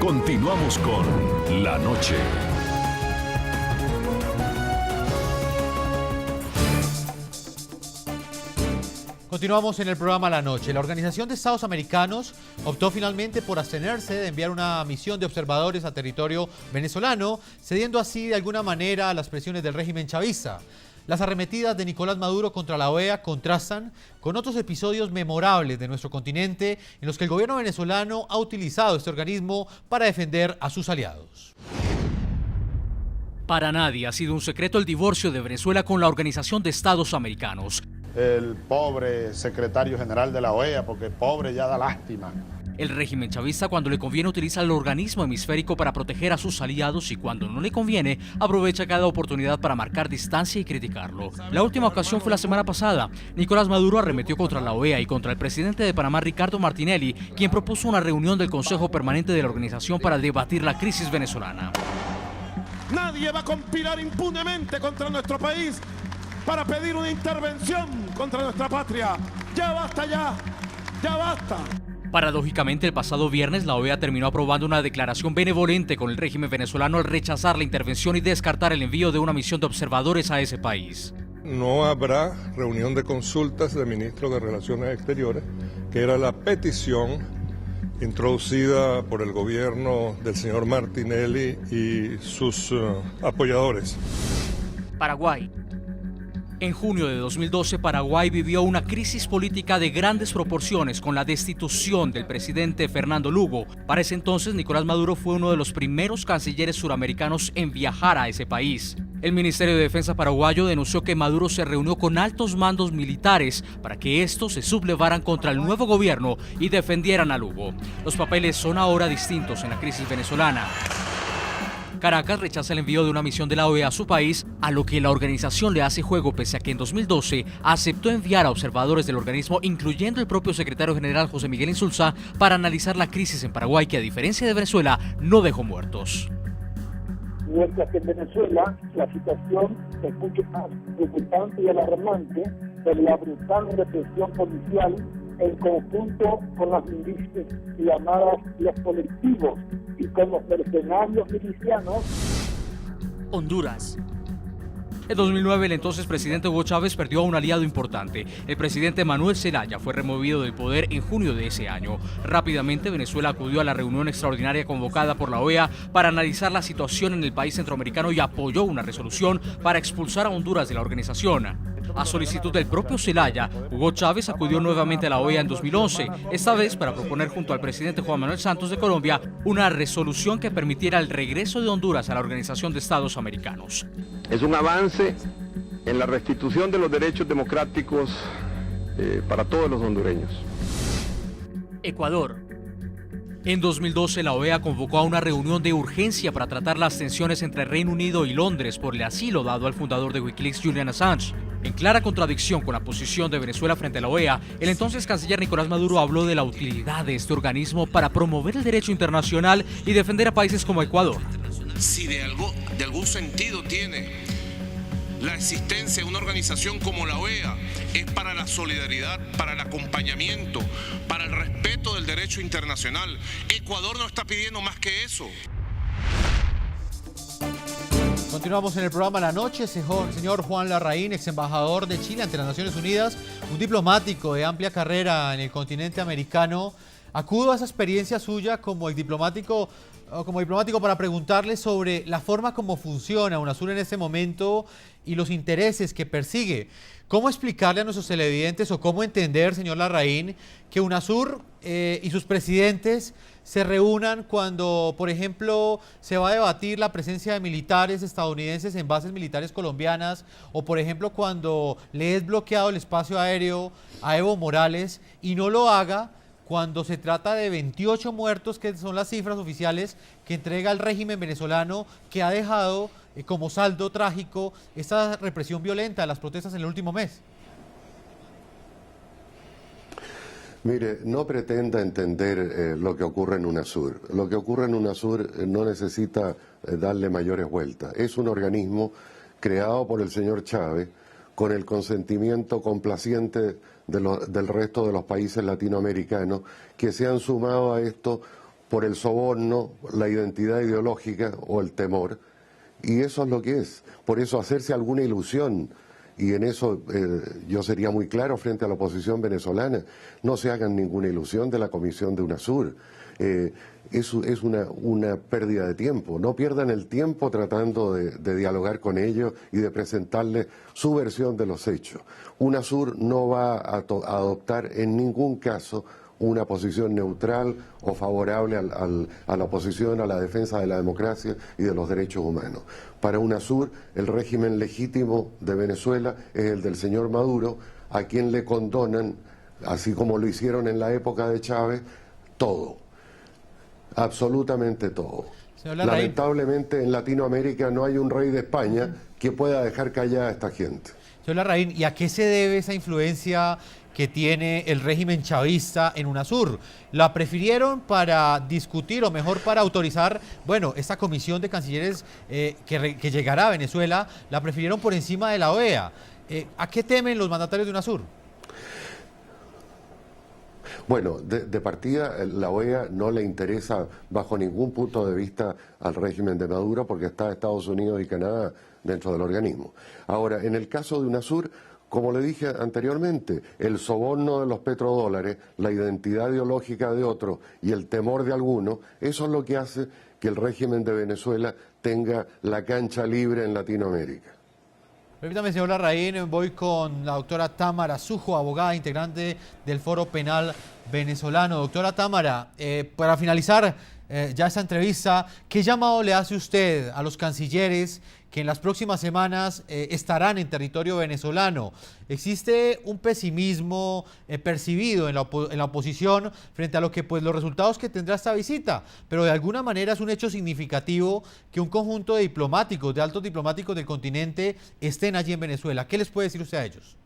Continuamos con La Noche. Continuamos en el programa La Noche. La Organización de Estados Americanos optó finalmente por abstenerse de enviar una misión de observadores a territorio venezolano, cediendo así de alguna manera a las presiones del régimen chavista. Las arremetidas de Nicolás Maduro contra la OEA contrastan con otros episodios memorables de nuestro continente en los que el gobierno venezolano ha utilizado este organismo para defender a sus aliados. Para nadie ha sido un secreto el divorcio de Venezuela con la Organización de Estados Americanos. El pobre secretario general de la OEA, porque pobre ya da lástima. El régimen chavista, cuando le conviene, utiliza el organismo hemisférico para proteger a sus aliados y cuando no le conviene, aprovecha cada oportunidad para marcar distancia y criticarlo. La última ocasión fue la semana pasada. Nicolás Maduro arremetió contra la OEA y contra el presidente de Panamá, Ricardo Martinelli, quien propuso una reunión del Consejo Permanente de la organización para debatir la crisis venezolana. Nadie va a conspirar impunemente contra nuestro país para pedir una intervención contra nuestra patria. Ya basta ya, ya basta. Paradójicamente, el pasado viernes la OEA terminó aprobando una declaración benevolente con el régimen venezolano al rechazar la intervención y descartar el envío de una misión de observadores a ese país. No habrá reunión de consultas de ministros de Relaciones Exteriores, que era la petición introducida por el gobierno del señor Martinelli y sus apoyadores. Paraguay. En junio de 2012, Paraguay vivió una crisis política de grandes proporciones con la destitución del presidente Fernando Lugo. Para ese entonces, Nicolás Maduro fue uno de los primeros cancilleres suramericanos en viajar a ese país. El Ministerio de Defensa paraguayo denunció que Maduro se reunió con altos mandos militares para que estos se sublevaran contra el nuevo gobierno y defendieran a Lugo. Los papeles son ahora distintos en la crisis venezolana. Caracas rechaza el envío de una misión de la OEA a su país, a lo que la organización le hace juego pese a que en 2012 aceptó enviar a observadores del organismo, incluyendo el propio secretario general José Miguel Insulza, para analizar la crisis en Paraguay, que a diferencia de Venezuela no dejó muertos. Mientras que en Venezuela la situación es mucho más preocupante y alarmante por la brutal represión policial en conjunto con las milicias llamadas los colectivos y con los mercenarios milicianos. Honduras. En 2009, el entonces presidente Hugo Chávez perdió a un aliado importante. El presidente Manuel Zelaya fue removido del poder en junio de ese año. Rápidamente, Venezuela acudió a la reunión extraordinaria convocada por la OEA para analizar la situación en el país centroamericano y apoyó una resolución para expulsar a Honduras de la organización. A solicitud del propio Zelaya, Hugo Chávez acudió nuevamente a la OEA en 2011, esta vez para proponer junto al presidente Juan Manuel Santos de Colombia una resolución que permitiera el regreso de Honduras a la Organización de Estados Americanos. Es un avance en la restitución de los derechos democráticos para todos los hondureños. Ecuador. En 2012, la OEA convocó a una reunión de urgencia para tratar las tensiones entre Reino Unido y Londres por el asilo dado al fundador de Wikileaks, Julian Assange. En clara contradicción con la posición de Venezuela frente a la OEA, el entonces canciller Nicolás Maduro habló de la utilidad de este organismo para promover el derecho internacional y defender a países como Ecuador. Si de algún sentido tiene la existencia de una organización como la OEA, es para la solidaridad, para el acompañamiento, para el respeto del derecho internacional. Ecuador no está pidiendo más que eso. Continuamos en el programa La Noche. Señor Juan Larraín, ex embajador de Chile ante las Naciones Unidas, un diplomático de amplia carrera en el continente americano. Acudo a esa experiencia suya como diplomático para preguntarle sobre la forma como funciona UNASUR en este momento y los intereses que persigue. ¿Cómo explicarle a nuestros televidentes o cómo entender, señor Larraín, que UNASUR y sus presidentes se reúnan cuando, por ejemplo, se va a debatir la presencia de militares estadounidenses en bases militares colombianas o, por ejemplo, cuando le es bloqueado el espacio aéreo a Evo Morales y no lo haga cuando se trata de 28 muertos, que son las cifras oficiales que entrega el régimen venezolano, que ha dejado como saldo trágico esta represión violenta de las protestas en el último mes? Mire, no pretenda entender lo que ocurre en UNASUR. Lo que ocurre en UNASUR no necesita darle mayores vueltas. Es un organismo creado por el señor Chávez con el consentimiento complaciente del resto de los países latinoamericanos que se han sumado a esto por el soborno, la identidad ideológica o el temor. Y eso es lo que es. Por eso hacerse alguna ilusión, y en eso yo sería muy claro frente a la oposición venezolana, no se hagan ninguna ilusión de la comisión de UNASUR. Es una pérdida de tiempo. No pierdan el tiempo tratando de dialogar con ellos y de presentarles su versión de los hechos. UNASUR no va a adoptar en ningún caso una posición neutral o favorable a la oposición, a la defensa de la democracia y de los derechos humanos. Para UNASUR, el régimen legítimo de Venezuela es el del señor Maduro, a quien le condonan, así como lo hicieron en la época de Chávez, todo. Absolutamente todo. Lamentablemente en Latinoamérica no hay un rey de España que pueda dejar callada a esta gente. Señor Larraín, ¿y a qué se debe esa influencia que tiene el régimen chavista en UNASUR? ¿La prefirieron para discutir o mejor para autorizar, bueno, esta comisión de cancilleres que llegará a Venezuela, la prefirieron por encima de la OEA? ¿A qué temen los mandatarios de UNASUR? Bueno, de partida la OEA no le interesa bajo ningún punto de vista al régimen de Maduro porque está Estados Unidos y Canadá dentro del organismo. Ahora, en el caso de UNASUR, como le dije anteriormente, el soborno de los petrodólares, la identidad ideológica de otros y el temor de algunos, eso es lo que hace que el régimen de Venezuela tenga la cancha libre en Latinoamérica. Permítame, señor Larraín, voy con la doctora Támara Sujo, abogada integrante del Foro Penal Venezolano. Doctora Támara, para finalizar ya esta entrevista, ¿qué llamado le hace usted a los cancilleres que en las próximas semanas estarán en territorio venezolano? Existe un pesimismo percibido en la oposición frente a lo que, pues, los resultados que tendrá esta visita, pero de alguna manera es un hecho significativo que un conjunto de diplomáticos, de altos diplomáticos del continente estén allí en Venezuela. ¿Qué les puede decir usted a ellos?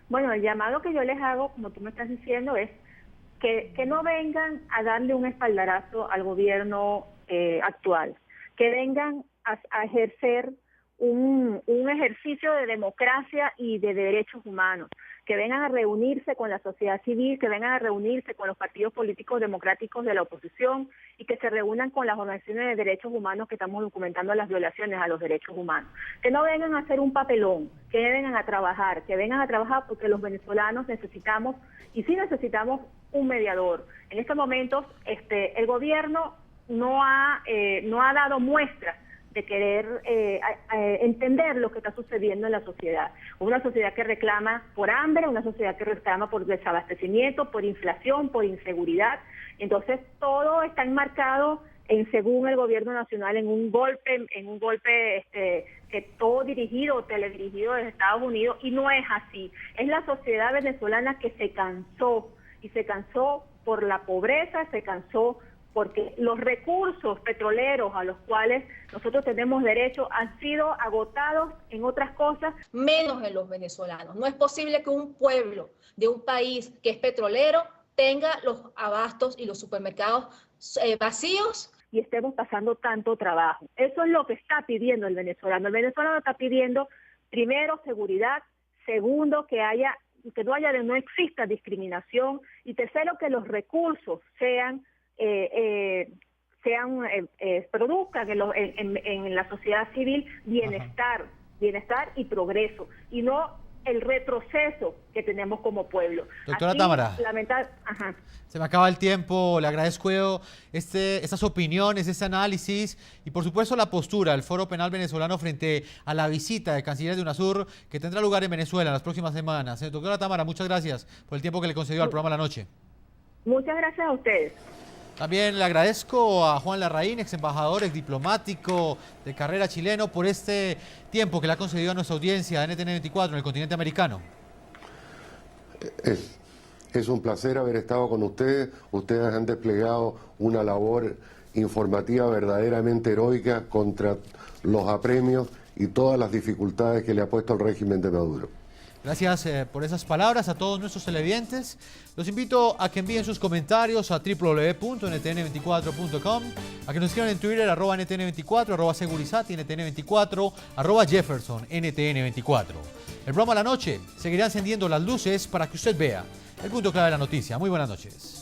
Bueno, el llamado que yo les hago, como tú me estás diciendo, es que no vengan a darle un espaldarazo al gobierno actual, que vengan a ejercer un ejercicio de democracia y de derechos humanos, que vengan a reunirse con la sociedad civil, que vengan a reunirse con los partidos políticos democráticos de la oposición y que se reúnan con las organizaciones de derechos humanos que estamos documentando las violaciones a los derechos humanos. Que no vengan a hacer un papelón, que vengan a trabajar porque los venezolanos necesitamos, y sí necesitamos un mediador. En estos momentos el gobierno no ha dado muestras de querer entender lo que está sucediendo en la sociedad. Una sociedad que reclama por hambre, una sociedad que reclama por desabastecimiento, por inflación, por inseguridad. Entonces todo está enmarcado según el gobierno nacional, en un golpe que todo teledirigido desde Estados Unidos, y no es así. Es la sociedad venezolana que se cansó, y se cansó por la pobreza, se cansó porque los recursos petroleros a los cuales nosotros tenemos derecho han sido agotados en otras cosas, menos en los venezolanos. No es posible que un pueblo de un país que es petrolero tenga los abastos y los supermercados vacíos y estemos pasando tanto trabajo. Eso es lo que está pidiendo el venezolano. El venezolano está pidiendo, primero, seguridad; segundo, que no exista discriminación; y tercero, que los recursos produzcan en la sociedad civil bienestar y progreso, y no el retroceso que tenemos como pueblo. Doctora Támara, se me acaba el tiempo. Le agradezco estas opiniones, este análisis y por supuesto la postura del Foro Penal Venezolano frente a la visita de cancilleres de UNASUR que tendrá lugar en Venezuela en las próximas semanas. Doctora Támara, muchas gracias por el tiempo que le concedió al programa La Noche. Muchas gracias a ustedes. También le agradezco a Juan Larraín, ex embajador, ex diplomático de carrera chileno, por este tiempo que le ha concedido a nuestra audiencia de NTN 24 en el continente americano. Es un placer haber estado con ustedes. Ustedes han desplegado una labor informativa verdaderamente heroica contra los apremios y todas las dificultades que le ha puesto el régimen de Maduro. Gracias por esas palabras a todos nuestros televidentes. Los invito a que envíen sus comentarios a www.ntn24.com, a que nos escriban en Twitter @ntn24, @segurizat y ntn24, @Jefferson ntn24. El programa La Noche seguirá encendiendo las luces para que usted vea el punto clave de la noticia. Muy buenas noches.